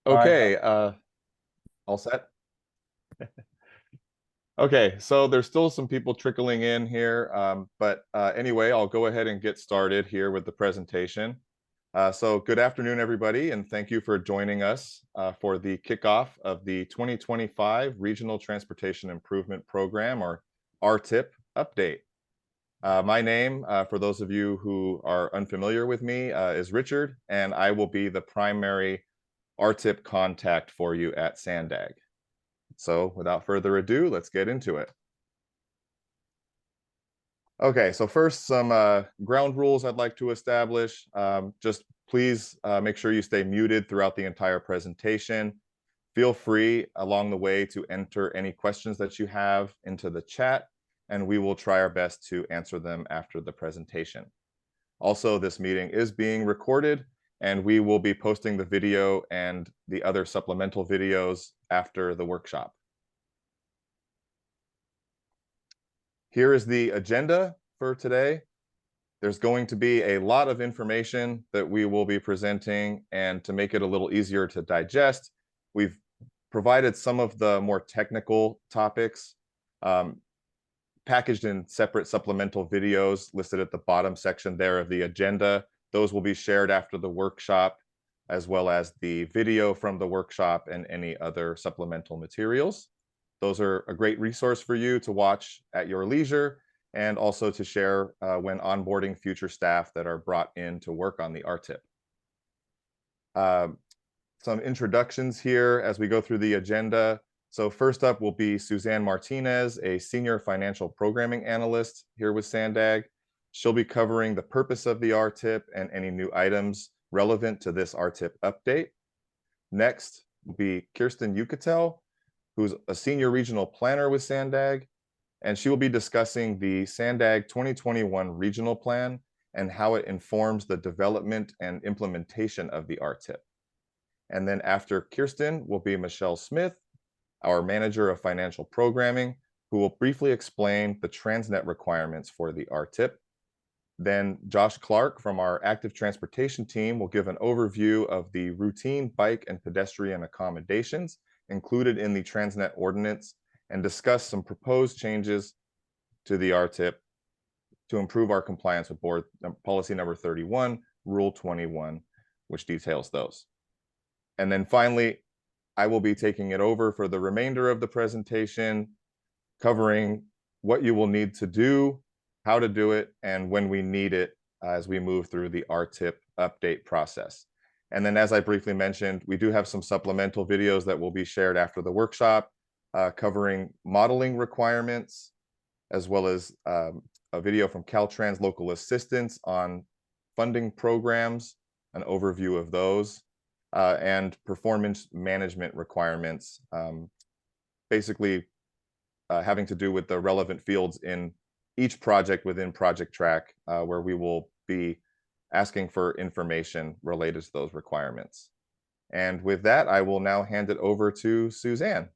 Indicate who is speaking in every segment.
Speaker 1: Okay, all set? Okay, so there's still some people trickling in here, but anyway, I'll go ahead and get started here with the presentation. So good afternoon, everybody, and thank you for joining us for the kickoff of the 2025 Regional Transportation Improvement Program, or RTIP, update. My name, for those of you who are unfamiliar with me, is Richard, and I will be the primary RTIP contact for you at SANDAG. So without further ado, let's get into it. Okay, so first, some ground rules I'd like to establish. Just please make sure you stay muted throughout the entire presentation. Feel free along the way to enter any questions that you have into the chat, and we will try our best to answer them after the presentation. Also, this meeting is being recorded, and we will be posting the video and the other supplemental videos after the workshop. Here is the agenda for today. There's going to be a lot of information that we will be presenting, and to make it a little easier to digest, we've provided some of the more technical topics packaged in separate supplemental videos listed at the bottom section there of the agenda. Those will be shared after the workshop, as well as the video from the workshop and any other supplemental materials. Those are a great resource for you to watch at your leisure, and also to share when onboarding future staff that are brought in to work on the RTIP. Some introductions here as we go through the agenda. So first up will be Suzanne Martinez, a senior financial programming analyst here with SANDAG. She'll be covering the purpose of the RTIP and any new items relevant to this RTIP update. Next will be Kirsten Yucatel, who's a senior regional planner with SANDAG, and she will be discussing the SANDAG 2021 regional plan and how it informs the development and implementation of the RTIP. And then after Kirsten will be Michelle Smith, our manager of financial programming, who will briefly explain the Transnet requirements for the RTIP. Then Josh Clark from our active transportation team will give an overview of the routine bike and pedestrian accommodations included in the Transnet ordinance, and discuss some proposed changes to the RTIP to improve our compliance with board policy number 31, rule 21, which details those. And then finally, I will be taking it over for the remainder of the presentation, covering what you will need to do, how to do it, and when we need it as we move through the RTIP update process. And then, as I briefly mentioned, we do have some supplemental videos that will be shared after the workshop, covering modeling requirements, as well as a video from Caltrans Local Assistance on funding programs, an overview of those, and performance management requirements, basically having to do with the relevant fields in each project within Project Track, where we will be asking for information related to those requirements. And with that, I will now hand it over to Suzanne.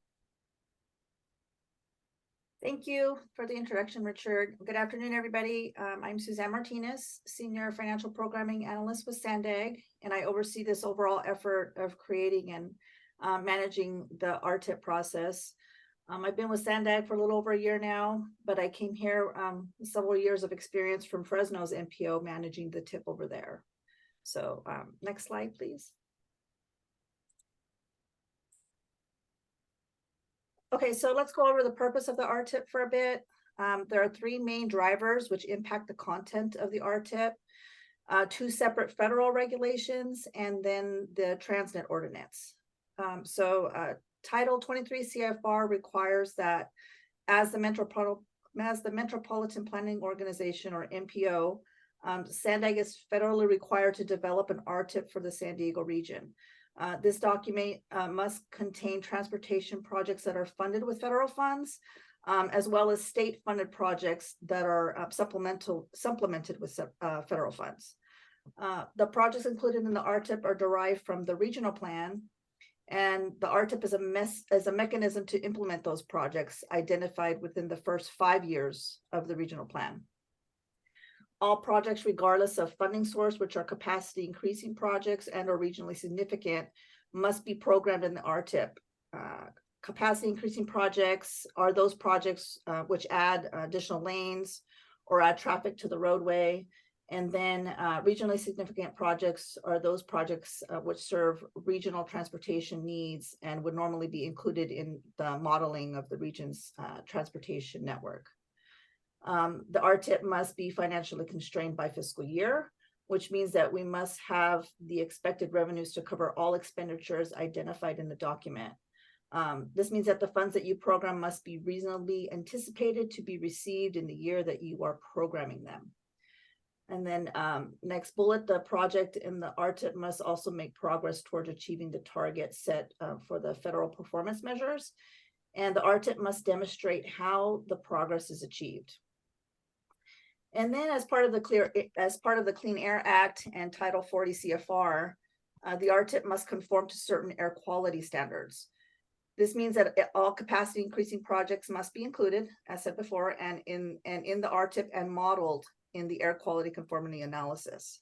Speaker 2: Thank you for the introduction, Richard. Good afternoon, everybody. I'm Suzanne Martinez, Senior Financial Programming Analyst with SANDAG, and I oversee this overall effort of creating and managing the RTIP process. I've been with SANDAG for a little over a year now, but I came here with several years of experience from Fresno's NPO managing the TIP over there. So next slide, please. Okay, so let's go over the purpose of the RTIP for a bit. There are three main drivers which impact the content of the RTIP, two separate federal regulations, and then the Transnet ordinance. Title 23 CFR requires that as the Metropolitan Planning Organization, or MPO, SANDAG is federally required to develop an RTIP for the San Diego region. This document must contain transportation projects that are funded with federal funds, as well as state-funded projects that are supplemented with federal funds. The projects included in the RTIP are derived from the regional plan, and the RTIP is a mechanism to implement those projects identified within the first 5 years of the regional plan. All projects, regardless of funding source, which are capacity increasing projects and are regionally significant, must be programmed in the RTIP. Capacity increasing projects are those projects which add additional lanes or add traffic to the roadway. And then regionally significant projects are those projects which serve regional transportation needs and would normally be included in the modeling of the region's transportation network. The RTIP must be financially constrained by fiscal year, which means that we must have the expected revenues to cover all expenditures identified in the document. This means that the funds that you program must be reasonably anticipated to be received in the year that you are programming them. And then next bullet, the project in the RTIP must also make progress towards achieving the target set for the federal performance measures. And the RTIP must demonstrate how the progress is achieved. And then as part of the Clean Air Act and Title 40 CFR, the RTIP must conform to certain air quality standards. This means that all capacity increasing projects must be included, as said before, and in the RTIP and modeled in the air quality conformity analysis.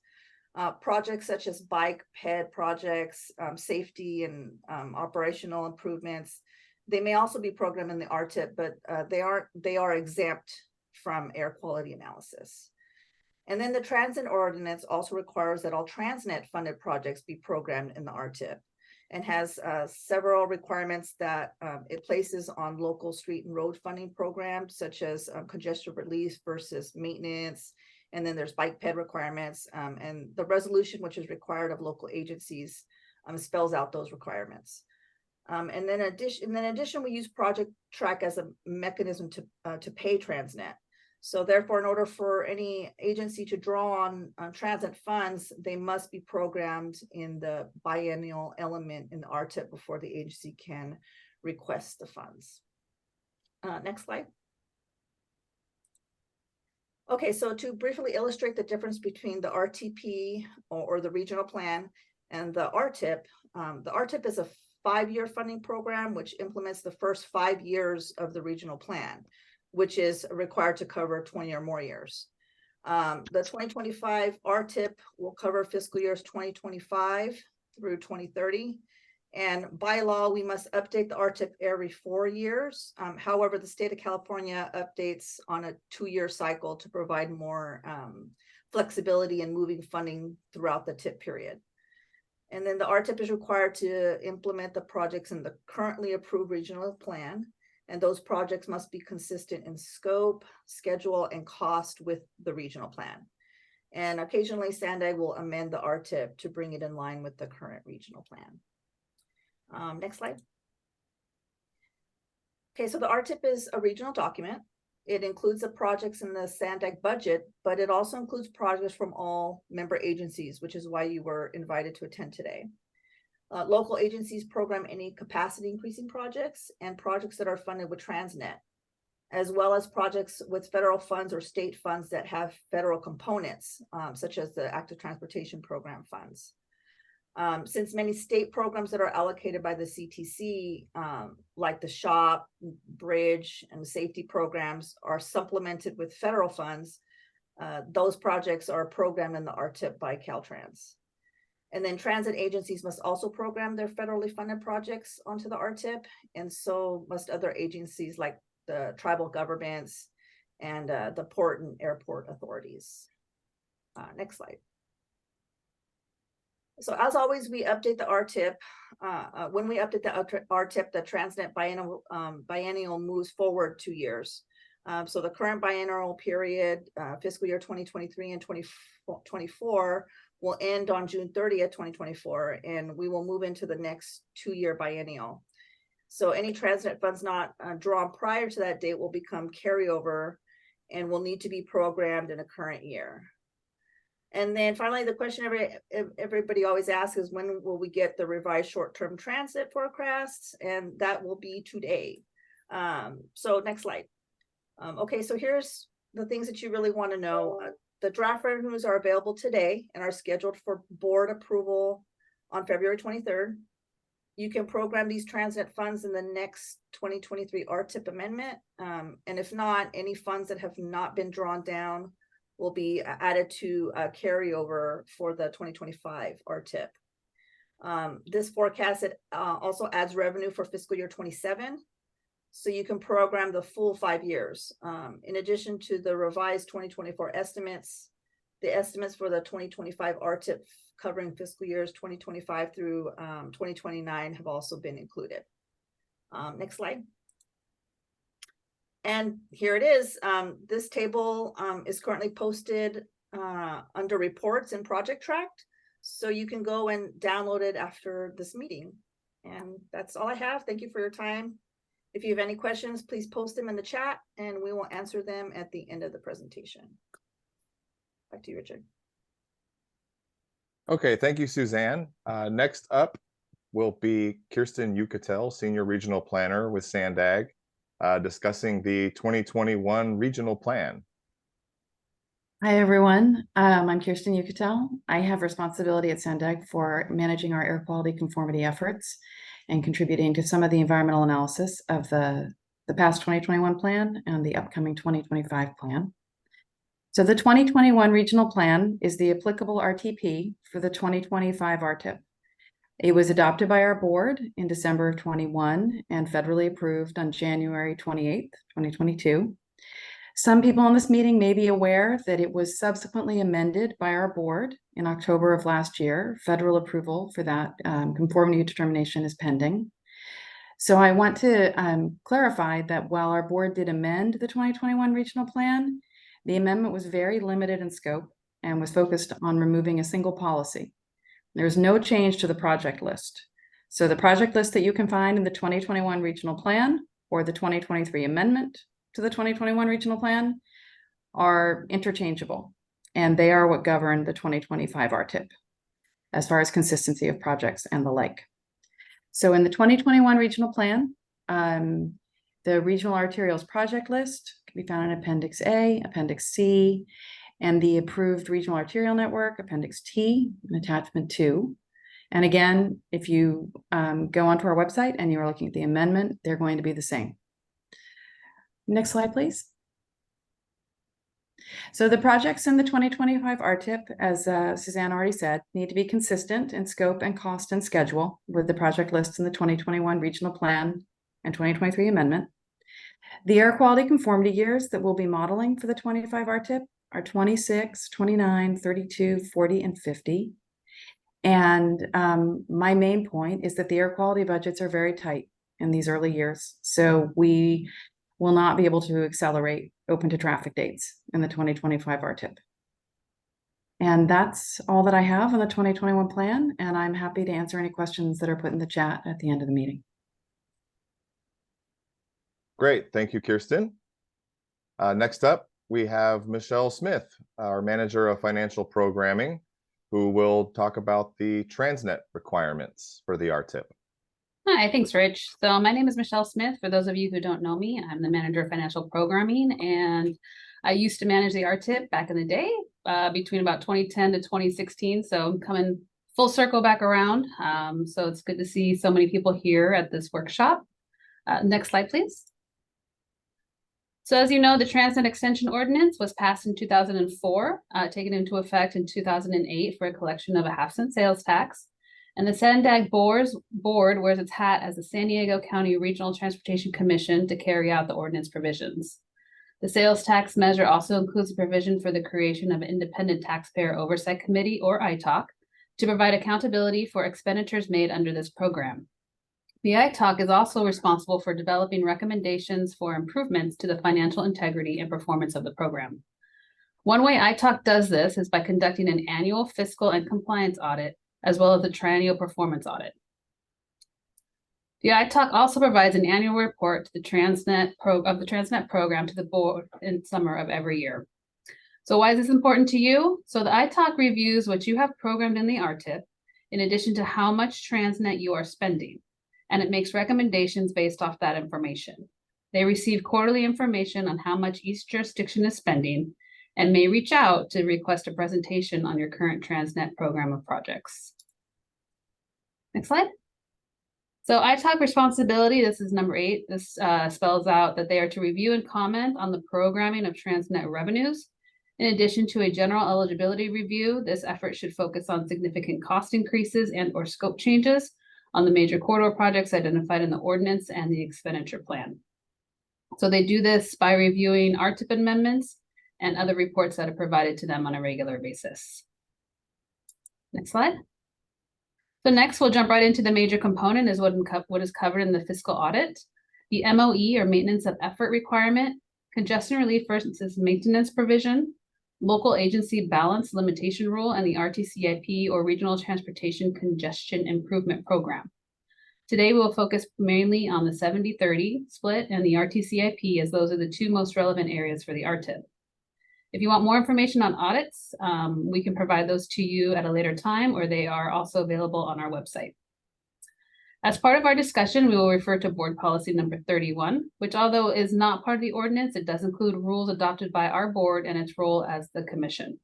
Speaker 2: Projects such as bike ped projects, safety and operational improvements, they may also be programmed in the RTIP, but they are exempt from air quality analysis. And then the transit ordinance also requires that all Transnet funded projects be programmed in the RTIP and has several requirements that it places on local street and road funding programs, such as congestion relief versus maintenance. And then there's bike ped requirements, and the resolution, which is required of local agencies, spells out those requirements. And then in addition, we use Project Track as a mechanism to pay Transnet. So therefore, in order for any agency to draw on transit funds, they must be programmed in the biennial element in the RTIP before the agency can request the funds. Next slide. Okay, so to briefly illustrate the difference between the RTP or the regional plan and the RTIP is a 5-year funding program which implements the first 5 years of the regional plan, which is required to cover 20 or more years. The 2025 RTIP will cover fiscal years 2025 through 2030. And by law, we must update the RTIP every 4 years. However, the state of California updates on a 2-year cycle to provide more flexibility in moving funding throughout the TIP period. And then the RTIP is required to implement the projects in the currently approved regional plan. And those projects must be consistent in scope, schedule, and cost with the regional plan. And occasionally, SANDAG will amend the RTIP to bring it in line with the current regional plan. Next slide. Okay, so the RTIP is a regional document. It includes the projects in the SANDAG budget, but it also includes projects from all member agencies, which is why you were invited to attend today. Local agencies program any capacity increasing projects and projects that are funded with Transnet, as well as projects with federal funds or state funds that have federal components, such as the Active Transportation Program funds. Since many state programs that are allocated by the CTC, like the SHOP, bridge, and safety programs are supplemented with federal funds, those projects are programmed in the RTIP by Caltrans. And then transit agencies must also program their federally funded projects onto the RTIP, and so must other agencies like the tribal governments and the port and airport authorities. Next slide. So as always, we update the RTIP. When we update the RTIP, the Transnet biennial moves forward 2 years. So the current biennial period, fiscal year 2023 and 2024, will end on June 30th, 2024, and we will move into the next 2-year biennial. So any Transnet funds not drawn prior to that date will become carryover and will need to be programmed in a current year. And then finally, the question everybody always asks is, when will we get the revised short-term transit forecasts? And that will be today. So next slide. Okay, so here's the things that you really want to know. The draft revenues are available today and are scheduled for board approval on February 23rd. You can program these transit funds in the next 2023 RTIP amendment. And if not, any funds that have not been drawn down will be added to carryover for the 2025 RTIP. This forecast also adds revenue for fiscal year 27. So you can program the full 5 years. In addition to the revised 2024 estimates, the estimates for the 2025 RTIP covering fiscal years 2025 through 2029 have also been included. Next slide. And here it is. This table is currently posted under reports and project tracked. So you can go and download it after this meeting. And that's all I have. Thank you for your time. If you have any questions, please post them in the chat and we will answer them at the end of the presentation. Back to you, Richard.
Speaker 1: Okay, thank you, Suzanne. Next up will be Kirsten Yucatel, Senior Regional Planner with SANDAG, discussing the 2021 Regional Plan.
Speaker 3: Hi, everyone. I'm Kirsten Yucatel. I have responsibility at SANDAG for managing our air quality conformity efforts and contributing to some of the environmental analysis of the past 2021 plan and the upcoming 2025 plan. So the 2021 regional plan is the applicable RTP for the 2025 RTIP. It was adopted by our board in December of 21 and federally approved on January 28th, 2022. Some people in this meeting may be aware that it was subsequently amended by our board in October of last year. Federal approval for that conformity determination is pending. So I want to clarify that while our board did amend the 2021 regional plan, the amendment was very limited in scope and was focused on removing a single policy. There's no change to the project list. So the project list that you can find in the 2021 regional plan or the 2023 amendment to the 2021 regional plan are interchangeable, and they are what govern the 2025 RTIP as far as consistency of projects and the like. So in the 2021 regional plan, the regional arterials project list can be found in Appendix A, Appendix C, and the approved regional arterial network, Appendix T, and Attachment 2. And again, if you go onto our website and you're looking at the amendment, they're going to be the same. Next slide, please. So the projects in the 2025 RTIP, as Suzanne already said, need to be consistent in scope and cost and schedule with the project lists in the 2021 regional plan and 2023 amendment. The air quality conformity years that we'll be modeling for the 25 RTIP are 26, 29, 32, 40, and 50. And my main point is that the air quality budgets are very tight in these early years. So we will not be able to accelerate open to traffic dates in the 2025 RTIP. And that's all that I have on the 2021 plan, and I'm happy to answer any questions that are put in the chat at the end of the meeting.
Speaker 1: Great, thank you, Kirsten. Next up, we have Michelle Smith, our Manager of Financial Programming, who will talk about the Transnet requirements for the RTIP.
Speaker 4: Hi, thanks, Rich. So my name is Michelle Smith. For those of you who don't know me, I'm the Manager of Financial Programming, and I used to manage the RTIP back in the day, between about 2010 to 2016. So I'm coming full circle back around. So it's good to see so many people here at this workshop. Next slide, please. So as you know, the Transnet Extension Ordinance was passed in 2004, taken into effect in 2008 for a collection of a half-cent sales tax. And the SANDAG board wears its hat as the San Diego County Regional Transportation Commission to carry out the ordinance provisions. The sales tax measure also includes a provision for the creation of an Independent Taxpayer Oversight Committee, or ITOC, to provide accountability for expenditures made under this program. The ITOC is also responsible for developing recommendations for improvements to the financial integrity and performance of the program. One way ITOC does this is by conducting an annual fiscal and compliance audit, as well as a triennial performance audit. The ITOC also provides an annual report to the Transnet program to the board in summer of every year. So why is this important to you? So the ITOC reviews what you have programmed in the RTIP, in addition to how much Transnet you are spending, and it makes recommendations based off that information. They receive quarterly information on how much each jurisdiction is spending and may reach out to request a presentation on your current Transnet program of projects. Next slide. So ITOC responsibility, this is number 8. This spells out that they are to review and comment on the programming of Transnet revenues In addition to a general eligibility review, this effort should focus on significant cost increases and or scope changes on the major corridor projects identified in the ordinance and the expenditure plan. So they do this by reviewing RTIP amendments and other reports that are provided to them on a regular basis. Next slide. So next, we'll jump right into the major component is what is covered in the fiscal audit. The MOE, or maintenance of effort requirement, congestion relief versus maintenance provision, local agency balance limitation rule, and the RTCIP, or Regional Transportation Congestion Improvement Program. Today, we'll focus mainly on the 70-30 split and the RTCIP, as those are the two most relevant areas for the RTIP. If you want more information on audits, we can provide those to you at a later time, or they are also available on our website. As part of our discussion, we will refer to board policy number 31, which although is not part of the ordinance, it does include rules adopted by our board and its role as the commission.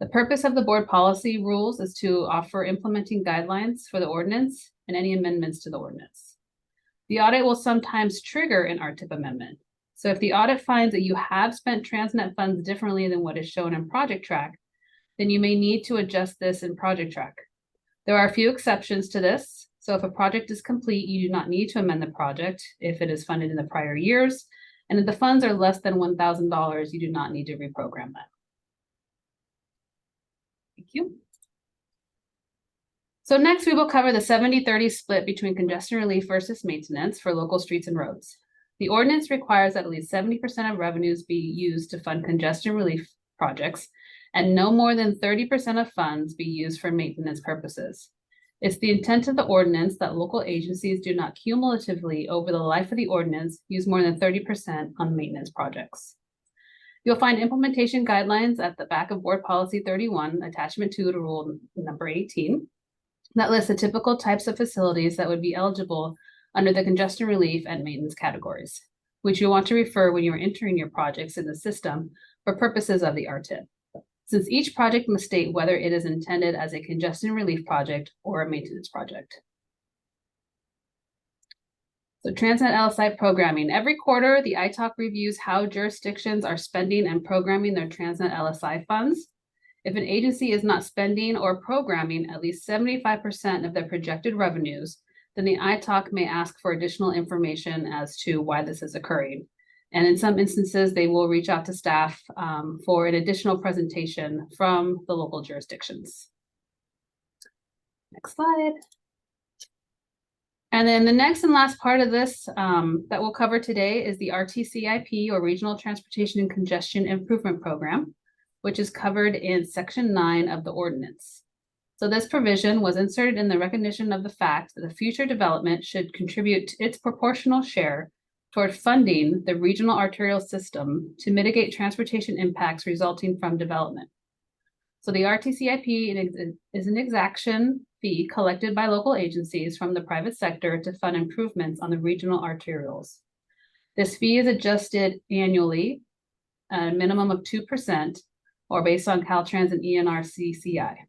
Speaker 4: The purpose of the board policy rules is to offer implementing guidelines for the ordinance and any amendments to the ordinance. The audit will sometimes trigger an RTIP amendment. So if the audit finds that you have spent Transnet funds differently than what is shown in Project Track, then you may need to adjust this in Project Track. There are a few exceptions to this. So if a project is complete, you do not need to amend the project if it is funded in the prior years. And if the funds are less than $1,000, you do not need to reprogram that. Thank you. So next we will cover the 70-30 split between congestion relief versus maintenance for local streets and roads. The ordinance requires that at least 70% of revenues be used to fund congestion relief projects and no more than 30% of funds be used for maintenance purposes. It's the intent of the ordinance that local agencies do not cumulatively over the life of the ordinance use more than 30% on maintenance projects. You'll find implementation guidelines at the back of Board Policy 31, Attachment 2 to Rule number 18, that lists the typical types of facilities that would be eligible under the congestion relief and maintenance categories, which you'll want to refer when you're entering your projects in the system for purposes of the RTIP, since each project must state whether it is intended as a congestion relief project or a maintenance project. So Transnet LSI programming. Every quarter, the ITALC reviews how jurisdictions are spending and programming their Transnet LSI funds. If an agency is not spending or programming at least 75% of their projected revenues, then the ITALC may ask for additional information as to why this is occurring. And in some instances, they will reach out to staff for an additional presentation from the local jurisdictions. Next slide. And then the next and last part of this that we'll cover today is the RTCIP, or Regional Transportation and Congestion Improvement Program, which is covered in Section 9 of the ordinance. So this provision was inserted in the recognition of the fact that the future development should contribute its proportional share toward funding the regional arterial system to mitigate transportation impacts resulting from development. So the RTCIP is an exaction fee collected by local agencies from the private sector to fund improvements on the regional arterials. This fee is adjusted annually at a minimum of 2% or based on Caltrans and ENRC-CI.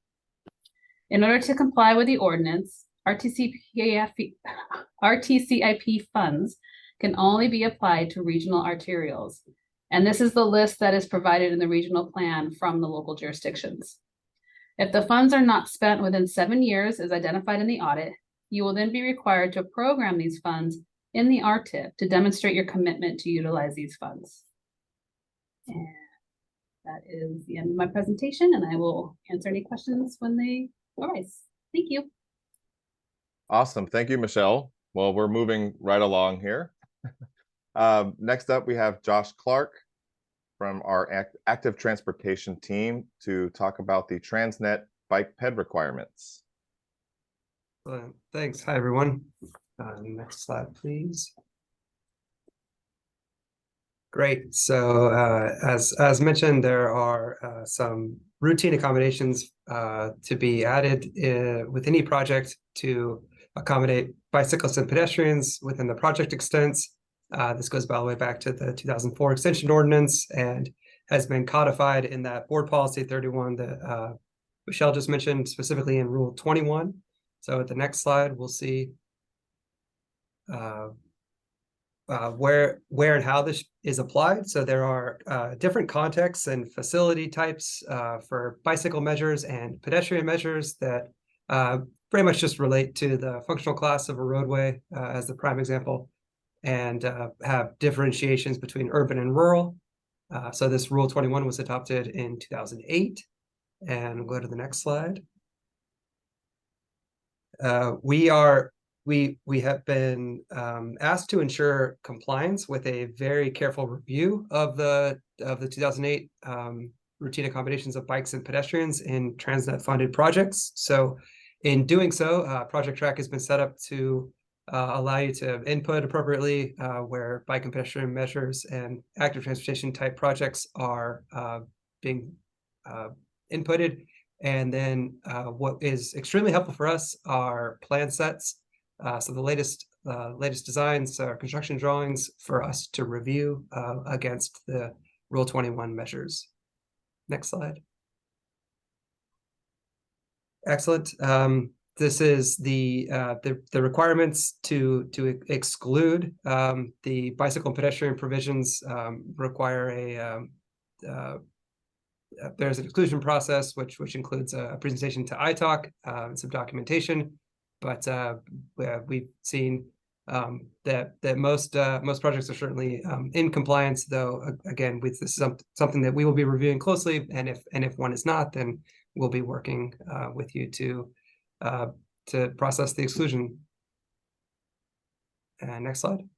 Speaker 4: In order to comply with the ordinance, RTCIP funds can only be applied to regional arterials. And this is the list that is provided in the regional plan from the local jurisdictions. If the funds are not spent within 7 years as identified in the audit, you will then be required to program these funds in the RTIP to demonstrate your commitment to utilize these funds. And that is the end of my presentation, and I will answer any questions when they arise. Thank you.
Speaker 1: Awesome. Thank you, Michelle. Well, we're moving right along here. Next up, we have Josh Clark from our active transportation team to talk about the Transnet bike ped requirements.
Speaker 5: Thanks. Hi, everyone. Next slide, please. Great. So as mentioned, there are some routine accommodations to be added with any project to accommodate bicyclists and pedestrians within the project extents. This goes all the way back to the 2004 extension ordinance and has been codified in that board policy 31 that Michelle just mentioned, specifically in rule 21. So at the next slide, we'll see where and how this is applied. So there are different contexts and facility types for bicycle measures and pedestrian measures that very much just relate to the functional class of a roadway as the prime example, and have differentiations between urban and rural. So this Rule 21 was adopted in 2008. And we'll go to the next slide. We have been asked to ensure compliance with a very careful review of the 2008 routine accommodations of bikes and pedestrians in Transnet funded projects. So in doing so, Project Track has been set up to allow you to input appropriately where bike and pedestrian measures and active transportation type projects are being inputted. And then what is extremely helpful for us are plan sets. So the latest designs are construction drawings for us to review against the Rule 21 measures. Next slide. Excellent. This is the requirements to exclude the bicycle and pedestrian provisions require there's an exclusion process which includes a presentation to ITALK and some documentation, but we've seen that most projects are certainly in compliance, though again this is something that we will be reviewing closely, and if one is not, then we'll be working with you to process the exclusion. Next slide.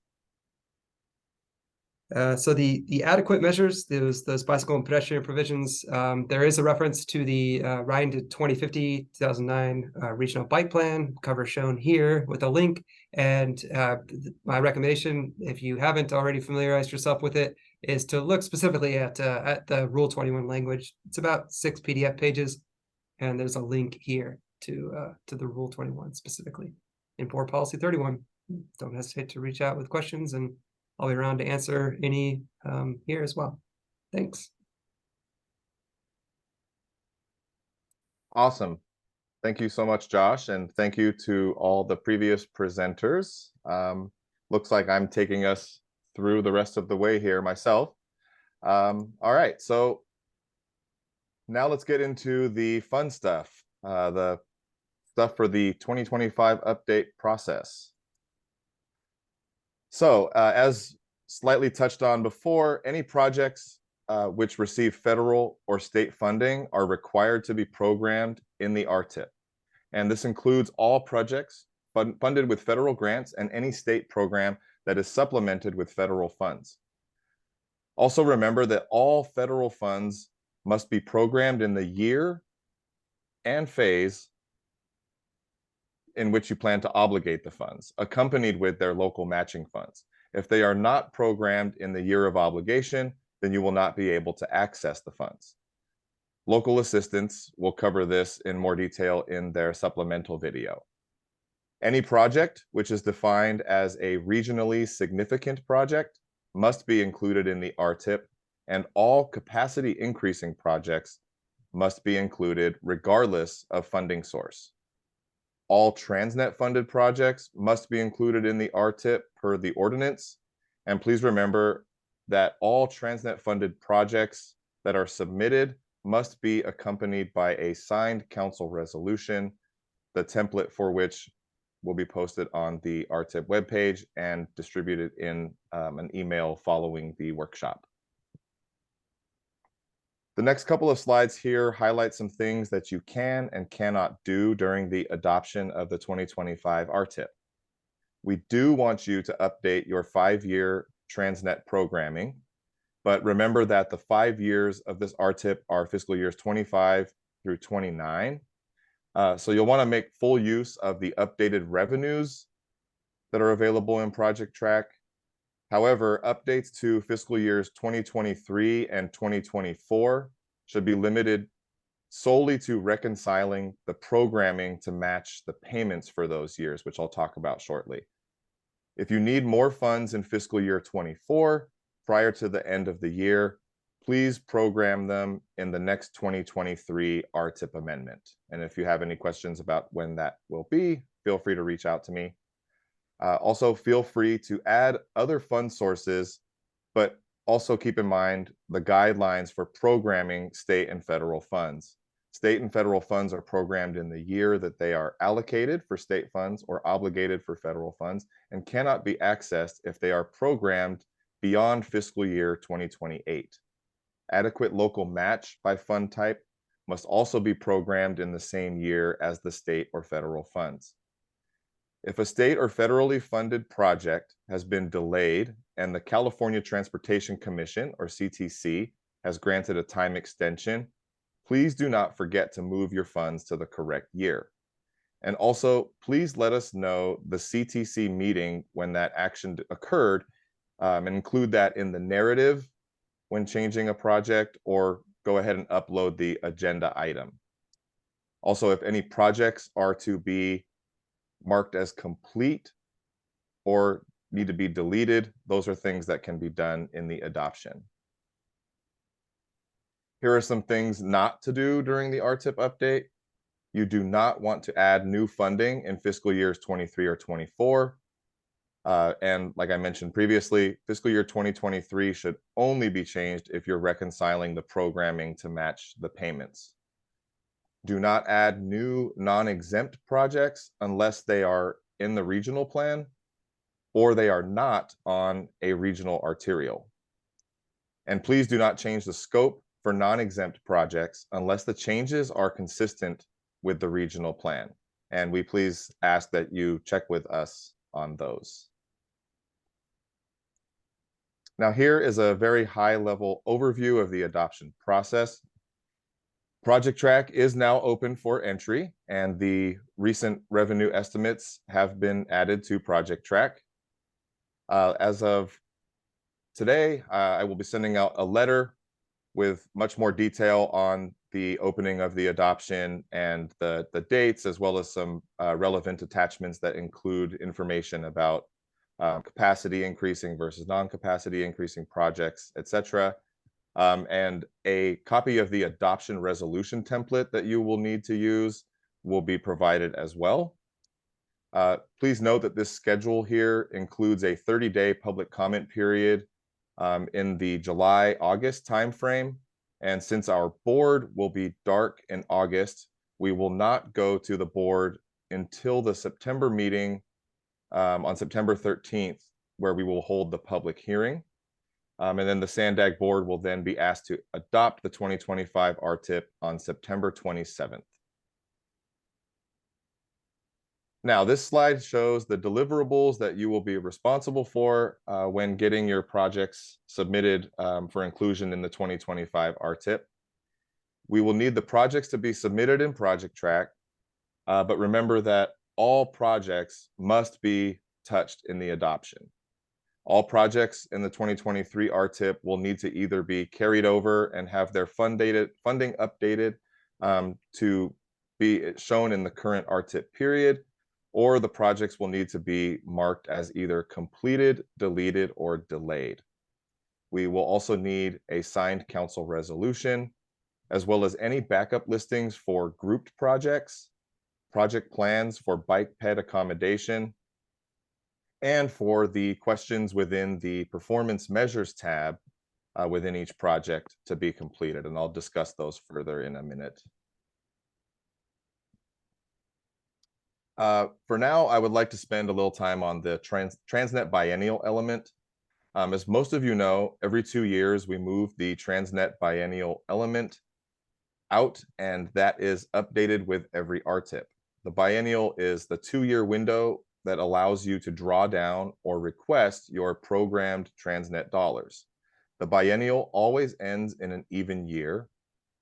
Speaker 5: So the adequate measures, those bicycle and pedestrian provisions, there is a reference to the Ryan to 2050-2009 regional bike plan, cover shown here with a link. And my recommendation, if you haven't already familiarized yourself with it, is to look specifically at the Rule 21 language. It's about 6 PDF pages, and there's a link here to the Rule 21 specifically. In Board Policy 31, don't hesitate to reach out with questions, and I'll be around to answer any here as well. Thanks.
Speaker 1: Awesome. Thank you so much, Josh, and thank you to all the previous presenters. Looks like I'm taking us through the rest of the way here myself. All right, so now let's get into the fun stuff, the stuff for the 2025 update process. So as slightly touched on before, any projects which receive federal or state funding are required to be programmed in the RTIP. And this includes all projects funded with federal grants and any state program that is supplemented with federal funds. Also remember that all federal funds must be programmed in the year and phase in which you plan to obligate the funds, accompanied with their local matching funds. If they are not programmed in the year of obligation, then you will not be able to access the funds. Local assistance will cover this in more detail in their supplemental video. Any project which is defined as a regionally significant project must be included in the RTIP, and all capacity increasing projects must be included regardless of funding source. All Transnet funded projects must be included in the RTIP per the ordinance. And please remember that all Transnet funded projects that are submitted must be accompanied by a signed council resolution, the template for which will be posted on the RTIP webpage and distributed in an email following the workshop. The next couple of slides here highlight some things that you can and cannot do during the adoption of the 2025 RTIP. We do want you to update your 5-year Transnet programming, but remember that the 5 years of this RTIP are fiscal years 25 through 29. So you'll want to make full use of the updated revenues that are available in Project Track. However, updates to fiscal years 2023 and 2024 should be limited solely to reconciling the programming to match the payments for those years, which I'll talk about shortly. If you need more funds in fiscal year 24 prior to the end of the year, please program them in the next 2023 RTIP amendment. And if you have any questions about when that will be, feel free to reach out to me. Also, feel free to add other fund sources, but also keep in mind the guidelines for programming state and federal funds. State and federal funds are programmed in the year that they are allocated for state funds or obligated for federal funds, and cannot be accessed if they are programmed beyond fiscal year 2028. Adequate local match by fund type must also be programmed in the same year as the state or federal funds. If a state or federally funded project has been delayed and the California Transportation Commission, or CTC, has granted a time extension, please do not forget to move your funds to the correct year. And also, please let us know the CTC meeting when that action occurred, and include that in the narrative when changing a project, or go ahead and upload the agenda item. Also, if any projects are to be marked as complete or need to be deleted, those are things that can be done in the adoption. Here are some things not to do during the RTIP update. You do not want to add new funding in fiscal years 23 or 24. And like I mentioned previously, fiscal year 2023 should only be changed if you're reconciling the programming to match the payments. Do not add new non-exempt projects unless they are in the regional plan or they are not on a regional arterial. And please do not change the scope for non-exempt projects unless the changes are consistent with the regional plan. And we please ask that you check with us on those. Now, here is a very high-level overview of the adoption process. Project Track is now open for entry, and the recent revenue estimates have been added to Project Track. As of today, I will be sending out a letter with much more detail on the opening of the adoption and the dates, as well as some relevant attachments that include information about capacity increasing versus non-capacity increasing projects, etc. And a copy of the adoption resolution template that you will need to use will be provided as well. Please note that this schedule here includes a 30-day public comment period in the July-August timeframe. And since our board will be dark in August, we will not go to the board until the September meeting on September 13th, where we will hold the public hearing. And then the SANDAG board will then be asked to adopt the 2025 RTIP on September 27th. Now, this slide shows the deliverables that you will be responsible for when getting your projects submitted for inclusion in the 2025 RTIP. We will need the projects to be submitted in Project Track, but remember that all projects must be touched in the adoption. All projects in the 2023 RTIP will need to either be carried over and have their funding updated to be shown in the current RTIP period, or the projects will need to be marked as either completed, deleted, or delayed. We will also need a signed council resolution, as well as any backup listings for grouped projects, project plans for bike ped accommodation, and for the questions within the performance measures tab within each project to be completed. And I'll discuss those further in a minute. For now, I would like to spend a little time on the Transnet biennial element. As most of you know, every 2 years we move the Transnet biennial element out, and that is updated with every RTIP. The biennial is the 2-year window that allows you to draw down or request your programmed Transnet dollars. The biennial always ends in an even year,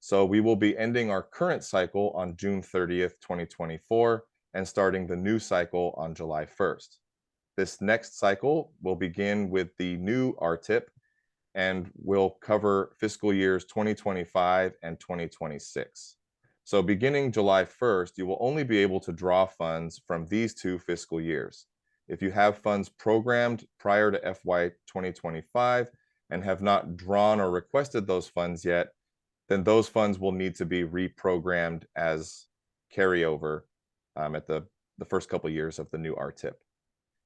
Speaker 1: so we will be ending our current cycle on June 30th, 2024, and starting the new cycle on July 1st. This next cycle will begin with the new RTIP and will cover fiscal years 2025 and 2026. So beginning July 1st, you will only be able to draw funds from these 2 fiscal years. If you have funds programmed prior to FY 2025 and have not drawn or requested those funds yet, then those funds will need to be reprogrammed as carryover at the first couple years of the new RTIP.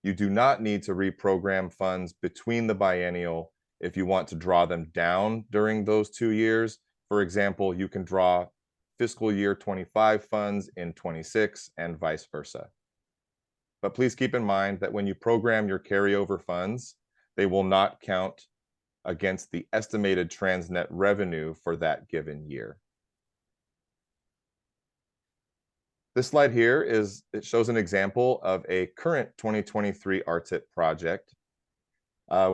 Speaker 1: You do not need to reprogram funds between the biennial if you want to draw them down during those 2 years. For example, you can draw fiscal year 25 funds in 26 and vice versa. But please keep in mind that when you program your carryover funds, they will not count against the estimated transnet revenue for that given year. This slide here it shows an example of a current 2023 RTIP project.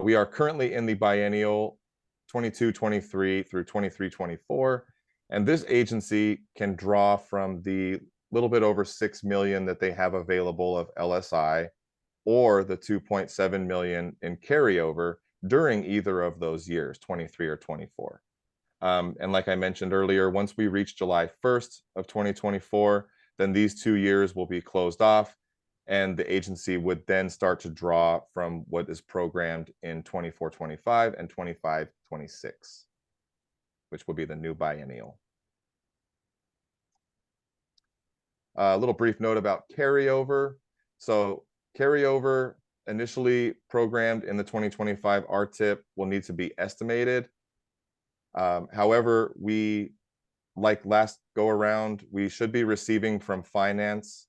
Speaker 1: We are currently in the biennial 22-23 through 23-24, and this agency can draw from the little bit over 6 million that they have available of LSI or the 2.7 million in carryover during either of those years, 23 or 24. And like I mentioned earlier, once we reach July 1st of 2024, then these 2 years will be closed off, and the agency would then start to draw from what is programmed in 24-25 and 25-26, which will be the new biennial. A little brief note about carryover. So carryover initially programmed in the 2025 RTIP will need to be estimated. However, like last go around, we should be receiving from finance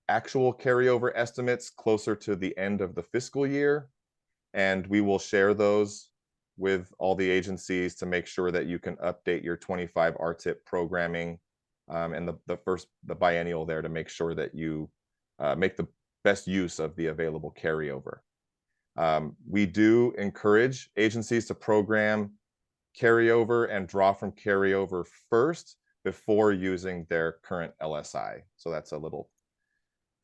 Speaker 1: actual carryover estimates closer to the end of the fiscal year, and we will share those with all the agencies to make sure that you can update your 25 RTIP programming and the biennial there to make sure that you make the best use of the available carryover. We do encourage agencies to program carryover and draw from carryover first before using their current LSI. So that's a little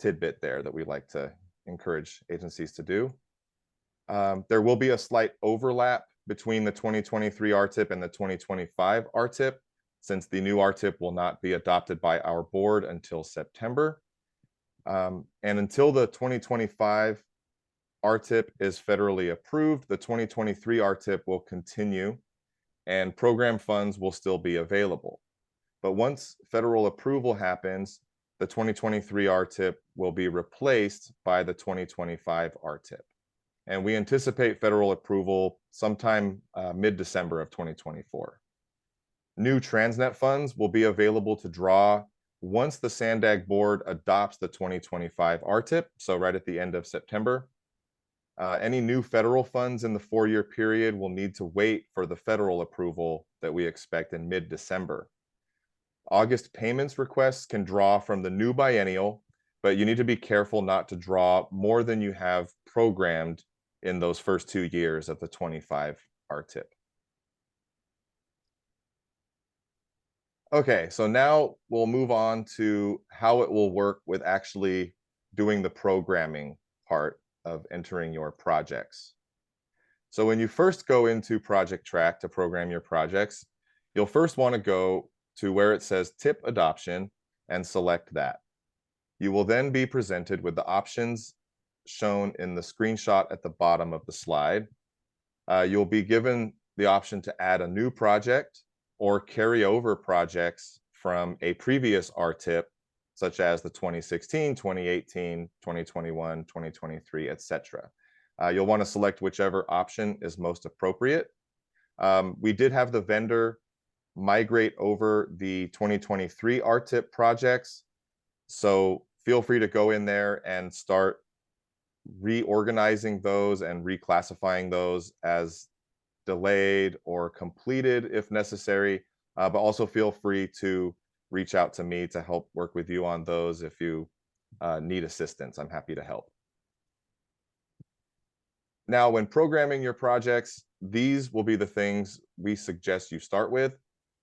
Speaker 1: tidbit there that we like to encourage agencies to do. There will be a slight overlap between the 2023 RTIP and the 2025 RTIP, since the new RTIP will not be adopted by our board until September. And until the 2025 RTIP is federally approved, the 2023 RTIP will continue and program funds will still be available. But once federal approval happens, the 2023 RTIP will be replaced by the 2025 RTIP. And we anticipate federal approval sometime mid-December of 2024. New Transnet funds will be available to draw once the SANDAG board adopts the 2025 RTIP, so right at the end of September. Any new federal funds in the 4-year period will need to wait for the federal approval that we expect in mid-December. August payments requests can draw from the new biennial, but you need to be careful not to draw more than you have programmed in those first 2 years of the 25 RTIP. Okay, so now we'll move on to how it will work with actually doing the programming part of entering your projects. So when you first go into Project Track to program your projects, you'll first want to go to where it says TIP Adoption and select that. You will then be presented with the options shown in the screenshot at the bottom of the slide. You'll be given the option to add a new project or carry over projects from a previous RTIP, such as the 2016, 2018, 2021, 2023, etc. You'll want to select whichever option is most appropriate. We did have the vendor migrate over the 2023 RTIP projects, so feel free to go in there and start reorganizing those and reclassifying those as delayed or completed if necessary, but also feel free to reach out to me to help work with you on those if you need assistance. I'm happy to help. Now, when programming your projects, these will be the things we suggest you start with.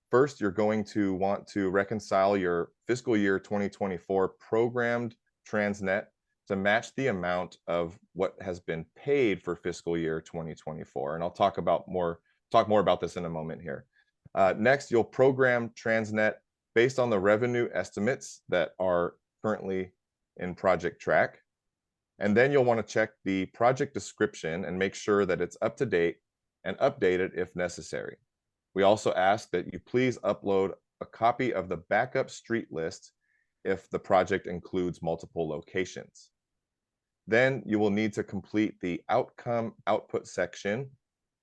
Speaker 1: First, you're going to want to reconcile your fiscal year 2024 programmed Transnet to match the amount of what has been paid for fiscal year 2024. And I'll talk more about this in a moment here. Next, you'll program Transnet based on the revenue estimates that are currently in Project Track. And then you'll want to check the project description and make sure that it's up to date and updated if necessary. We also ask that you please upload a copy of the backup street list if the project includes multiple locations. Then you will need to complete the outcome output section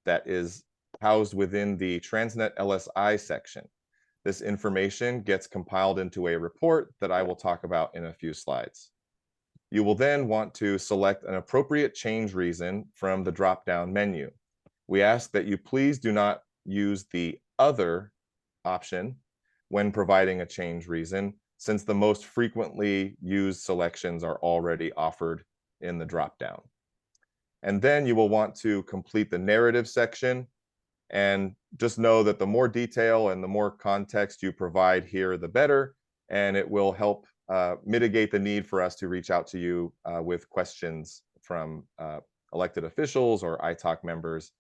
Speaker 1: that is housed within the Transnet LSI section. This information gets compiled into a report that I will talk about in a few slides. You will then want to select an appropriate change reason from the drop-down menu. We ask that you please do not use the other option when providing a change reason, since the most frequently used selections are already offered in the drop-down. And then you will want to complete the narrative section, and just know that the more detail and the more context you provide here, the better, and it will help mitigate the need for us to reach out to you with questions from elected officials or ITALK members,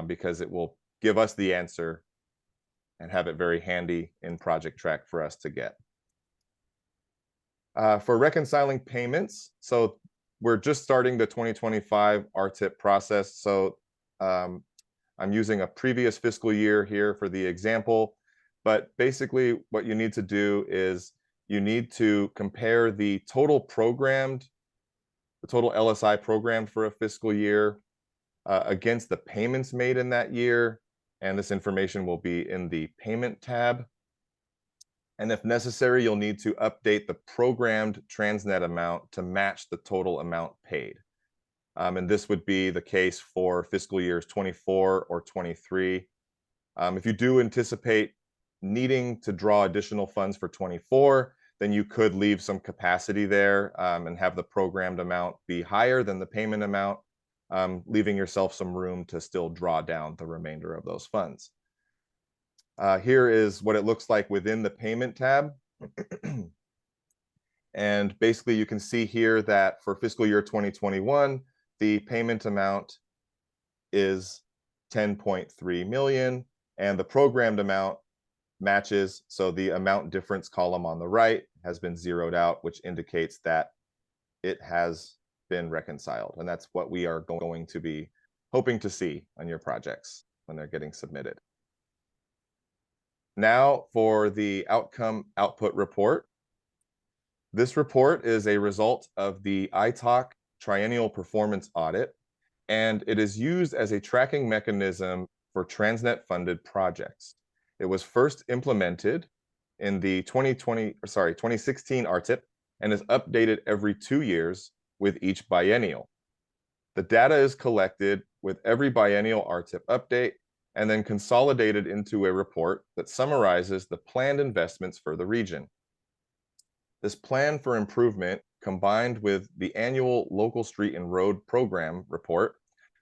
Speaker 1: because it will give us the answer and have it very handy in Project Track for us to get. For reconciling payments, so we're just starting the 2025 RTIP process. So I'm using a previous fiscal year here for the example, but basically what you need to do is you need to compare the total LSI programmed for a fiscal year against the payments made in that year. And this information will be in the payment tab. And if necessary, you'll need to update the programmed Transnet amount to match the total amount paid. And this would be the case for fiscal years 24 or 23. If you do anticipate needing to draw additional funds for 24, then you could leave some capacity there and have the programmed amount be higher than the payment amount, leaving yourself some room to still draw down the remainder of those funds. Here is what it looks like within the payment tab. And basically you can see here that for fiscal year 2021, the payment amount is 10.3 million, and the programmed amount matches. So the amount difference column on the right has been zeroed out, which indicates that it has been reconciled. And that's what we are going to be hoping to see on your projects when they're getting submitted. Now for the outcome output report. This report is a result of the ITALK Triennial Performance Audit, and it is used as a tracking mechanism for Transnet-funded projects. It was first implemented in the 2016 RTIP and is updated every 2 years with each biennial. The data is collected with every biennial RTIP update and then consolidated into a report that summarizes the planned investments for the region. This plan for improvement, combined with the annual Local Street and Road Program report,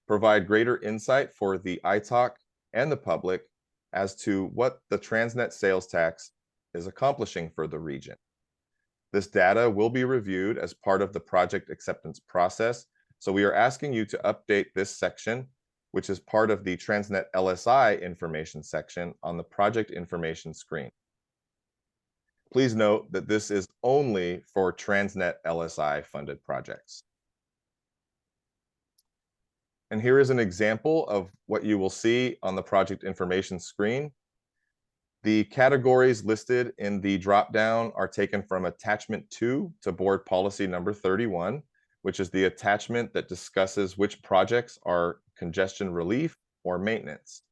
Speaker 1: provide greater insight for the ITALK and the public as to what the Transnet sales tax is accomplishing for the region. This data will be reviewed as part of the project acceptance process, so we are asking you to update this section, which is part of the Transnet LSI information section on the project information screen. Please note that this is only for Transnet LSI funded projects. And here is an example of what you will see on the project information screen. The categories listed in the dropdown are taken from attachment 2 to board policy number 31, which is the attachment that discusses which projects are congestion relief or maintenance.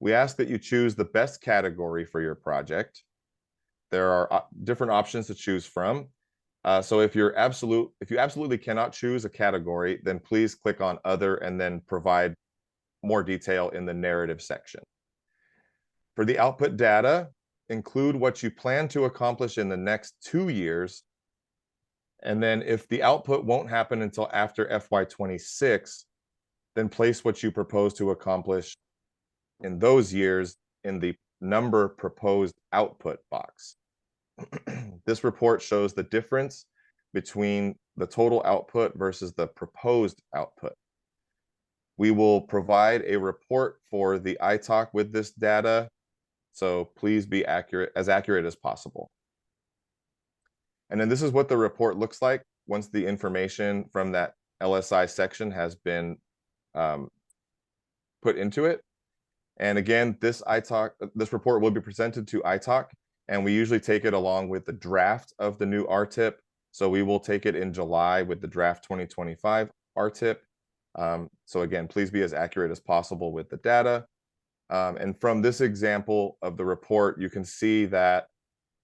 Speaker 1: We ask that you choose the best category for your project. There are different options to choose from. So if you absolutely cannot choose a category, then please click on other and then provide more detail in the narrative section. For the output data, include what you plan to accomplish in the next 2 years. And then if the output won't happen until after FY26, then place what you propose to accomplish in those years in the number proposed output box. This report shows the difference between the total output versus the proposed output. We will provide a report for the ITALK with this data, so please be accurate as possible. And then this is what the report looks like once the information from that LSI section has been put into it. And again, this report will be presented to ITALK, and we usually take it along with the draft of the new RTIP So we will take it in July with the draft 2025 RTIP. So again, please be as accurate as possible with the data. And from this example of the report, you can see that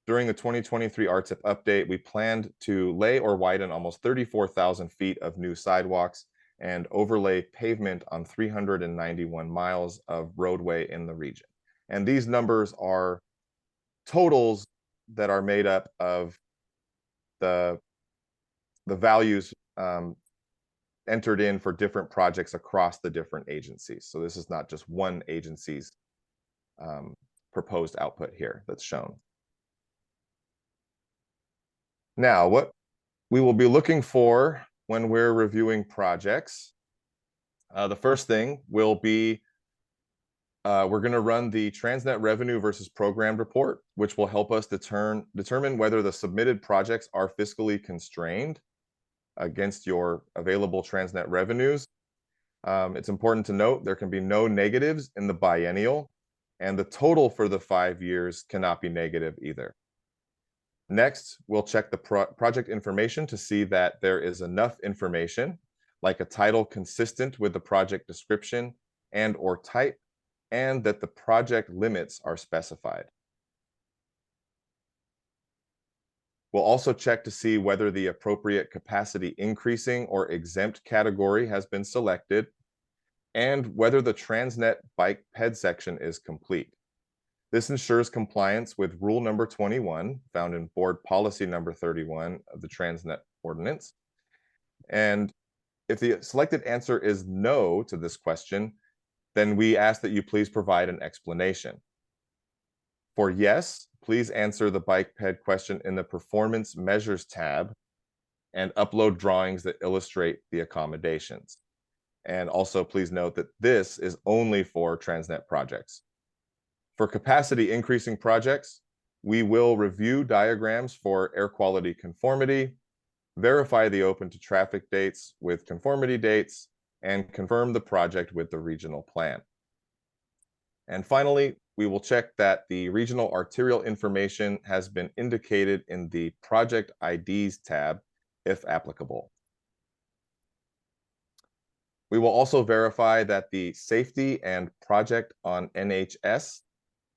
Speaker 1: during the 2023 RTIP update, we planned to lay or widen almost 34,000 feet of new sidewalks and overlay pavement on 391 miles of roadway in the region. And these numbers are totals that are made up of the values entered in for different projects across the different agencies. So this is not just one agency's proposed output here that's shown. Now, what we will be looking for when we're reviewing projects, the first thing will be we're going to run the Transnet revenue versus programmed report, which will help us determine whether the submitted projects are fiscally constrained against your available Transnet revenues. It's important to note there can be no negatives in the biennial, and the total for the 5 years cannot be negative either. Next, we'll check the project information to see that there is enough information, like a title consistent with the project description and or type, and that the project limits are specified. We'll also check to see whether the appropriate capacity increasing or exempt category has been selected, and whether the Transnet bike ped section is complete. This ensures compliance with rule number 21, found in board policy number 31 of the Transnet ordinance. And if the selected answer is no to this question, then we ask that you please provide an explanation. For yes, please answer the bike ped question in the Performance Measures tab and upload drawings that illustrate the accommodations. And also please note that this is only for Transnet projects. For capacity increasing projects, we will review diagrams for air quality conformity, verify the open to traffic dates with conformity dates, and confirm the project with the regional plan. And finally, we will check that the regional arterial information has been indicated in the Project IDs tab, if applicable. We will also verify that the safety and project on NHS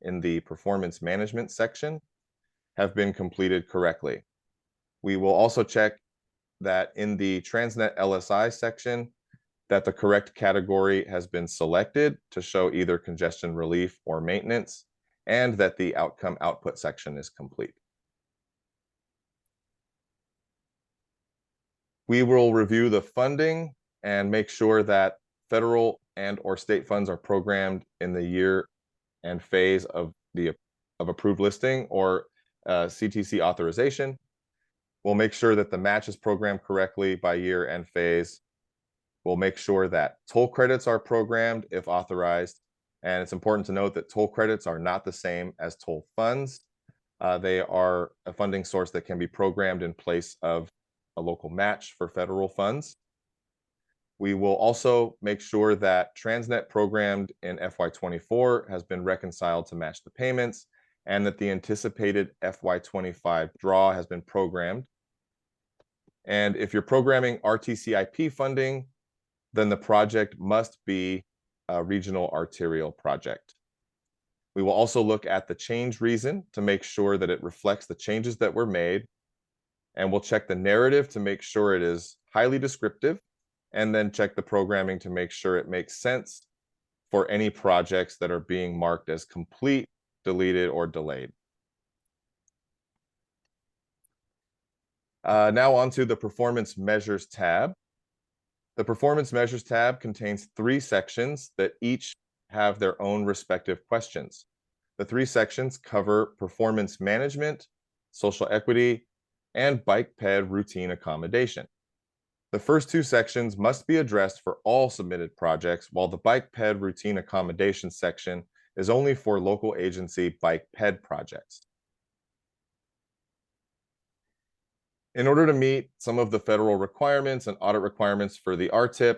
Speaker 1: in the performance management section have been completed correctly. We will also check that in the Transnet LSI section, that the correct category has been selected to show either congestion relief or maintenance, and that the outcome output section is complete. We will review the funding and make sure that federal and or state funds are programmed in the year and phase of approved listing or CTC authorization. We'll make sure that the match is programmed correctly by year and phase. We'll make sure that toll credits are programmed if authorized. And it's important to note that toll credits are not the same as toll funds. They are a funding source that can be programmed in place of a local match for federal funds. We will also make sure that Transnet programmed in FY24 has been reconciled to match the payments, and that the anticipated FY25 draw has been programmed. And if you're programming RTCIP funding, then the project must be a regional arterial project. We will also look at the change reason to make sure that it reflects the changes that were made, and we'll check the narrative to make sure it is highly descriptive, and then check the programming to make sure it makes sense for any projects that are being marked as complete, deleted, or delayed. Now onto the Performance Measures tab. The Performance Measures tab contains 3 sections that each have their own respective questions. The 3 sections cover performance management, social equity, and bike ped routine accommodation. The first 2 sections must be addressed for all submitted projects, while the bike ped routine accommodation section is only for local agency bike ped projects. In order to meet some of the federal requirements and audit requirements for the RTIP,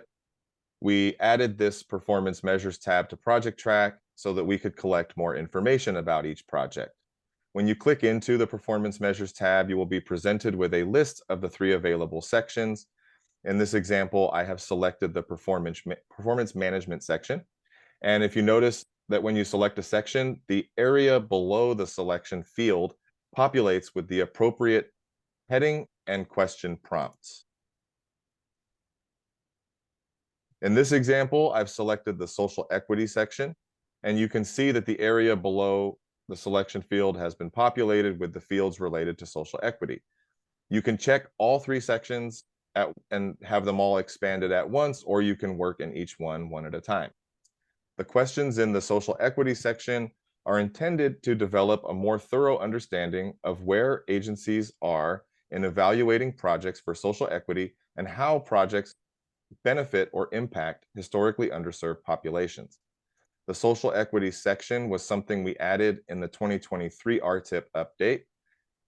Speaker 1: we added this Performance Measures tab to Project Track so that we could collect more information about each project. When you click into the Performance Measures tab, you will be presented with a list of the 3 available sections. In this example, I have selected the Performance Management section. And if you notice that when you select a section, the area below the selection field populates with the appropriate heading and question prompts. In this example, I've selected the Social Equity section, and you can see that the area below the selection field has been populated with the fields related to social equity. You can check all 3 sections and have them all expanded at once, or you can work in each one at a time. The questions in the social equity section are intended to develop a more thorough understanding of where agencies are in evaluating projects for social equity and how projects benefit or impact historically underserved populations. The social equity section was something we added in the 2023 RTIP update,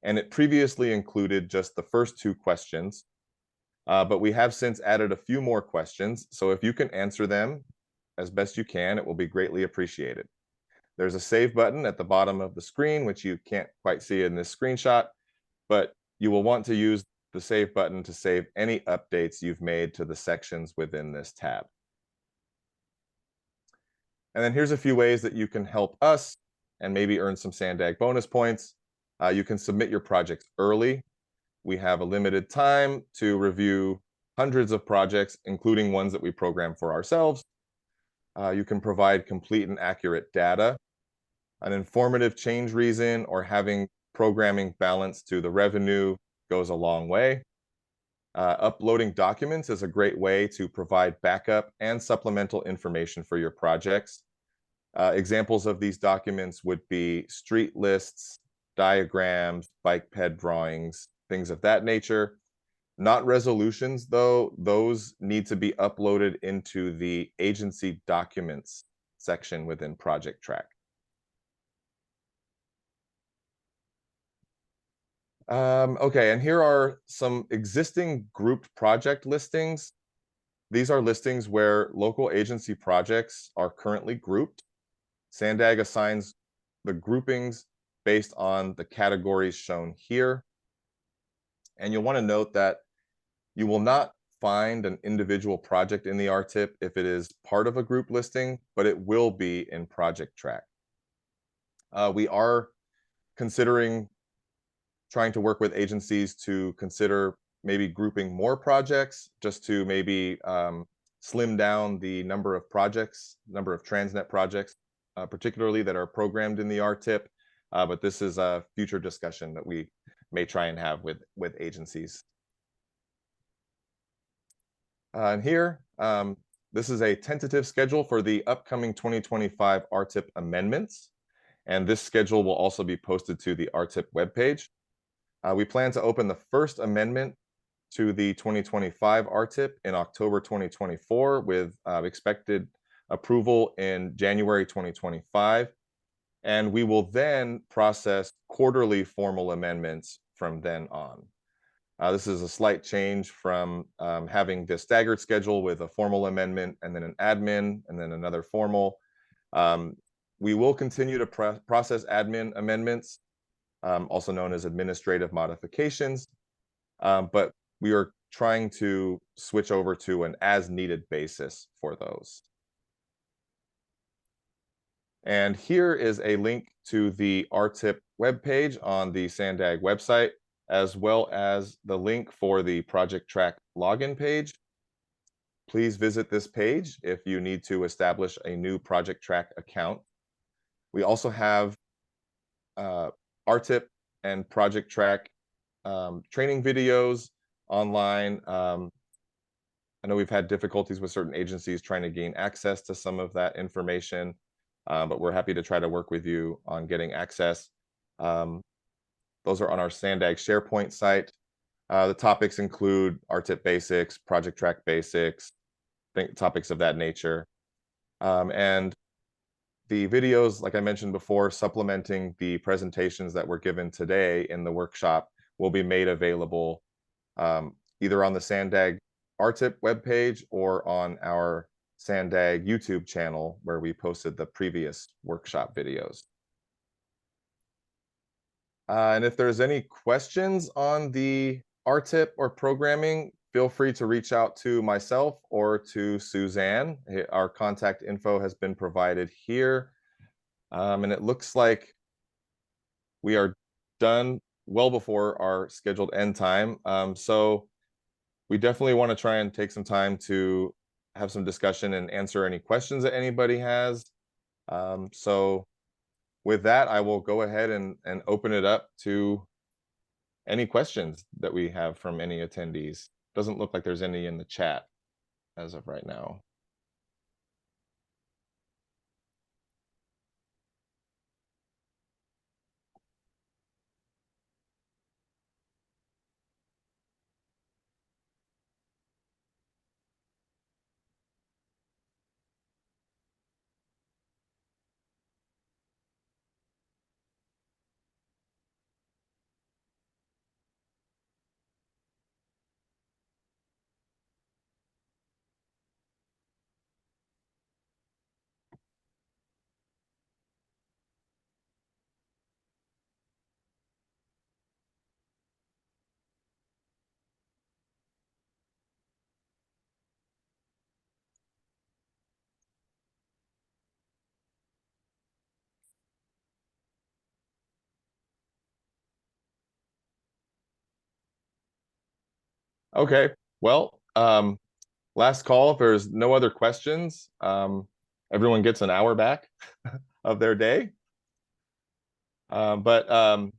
Speaker 1: and it previously included just the first 2 questions, but we have since added a few more questions, so if you can answer them as best you can, it will be greatly appreciated. There's a save button at the bottom of the screen, which you can't quite see in this screenshot, but you will want to use the save button to save any updates you've made to the sections within this tab. And then here's a few ways that you can help us and maybe earn some SANDAG bonus points. You can submit your projects early. We have a limited time to review hundreds of projects, including ones that we program for ourselves. You can provide complete and accurate data. An informative change reason or having programming balance to the revenue goes a long way. Uploading documents is a great way to provide backup and supplemental information for your projects. Examples of these documents would be street lists, diagrams, bike ped drawings, things of that nature. Not resolutions, though. Those need to be uploaded into the agency documents section within Project Track. Okay, and here are some existing grouped project listings. These are listings where local agency projects are currently grouped. SANDAG assigns the groupings based on the categories shown here. And you'll want to note that you will not find an individual project in the RTIP if it is part of a group listing, but it will be in Project Track. We are considering trying to work with agencies to consider maybe grouping more projects just to maybe slim down the number of projects, number of Transnet projects, particularly that are programmed in the RTIP. But this is a future discussion that we may try and have with agencies. And here, this is a tentative schedule for the upcoming 2025 RTIP amendments. And this schedule will also be posted to the RTIP webpage. We plan to open the first amendment to the 2025 RTIP in October 2024 with expected approval in January 2025. And we will then process quarterly formal amendments from then on. This is a slight change from having the staggered schedule with a formal amendment and then an admin and then another formal. We will continue to process admin amendments, also known as administrative modifications, but we are trying to switch over to an as-needed basis for those. And here is a link to the RTIP webpage on the SANDAG website, as well as the link for the Project Track login page. Please visit this page if you need to establish a new Project Track account. We also have RTIP and Project Track training videos online. I know we've had difficulties with certain agencies trying to gain access to some of that information, but we're happy to try to work with you on getting access. Those are on our SANDAG SharePoint site. The topics include RTIP basics, Project Track basics, topics of that nature. And the videos, like I mentioned before, supplementing the presentations that were given today in the workshop will be made available either on the SANDAG RTIP webpage or on our SANDAG YouTube channel where we posted the previous workshop videos. And if there's any questions on the RTIP or programming, feel free to reach out to myself or to Suzanne. Our contact info has been provided here. And it looks like we are done well before our scheduled end time. So we definitely want to try and take some time to have some discussion and answer any questions that anybody has. So with that, I will go ahead and open it up to any questions that we have from any attendees. Doesn't look like there's any in the chat as of right now. Okay, well, last call. If there's no other questions, everyone gets an hour back of their day. But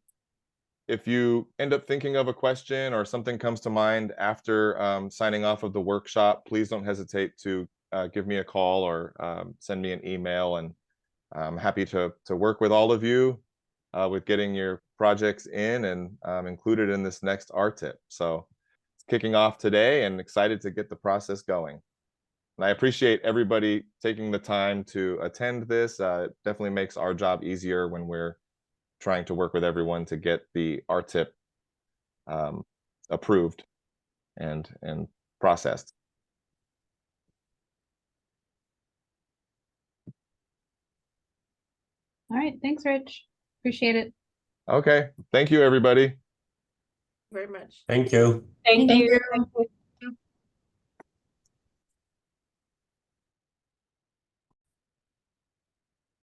Speaker 1: if you end up thinking of a question or something comes to mind after signing off of the workshop, please don't hesitate to give me a call or send me an email, and I'm happy to work with all of you with getting your projects in and included in this next RTIP. So it's kicking off today and excited to get the process going. And I appreciate everybody taking the time to attend this. It definitely makes our job easier when we're trying to work with everyone to get the RTIP approved and processed.
Speaker 4: All right, thanks, Rich. Appreciate it.
Speaker 1: Okay, thank you, everybody.
Speaker 2: Very much.
Speaker 6: Thank you.
Speaker 4: Thank
Speaker 3: Thank
Speaker 4: you.
Speaker 3: you.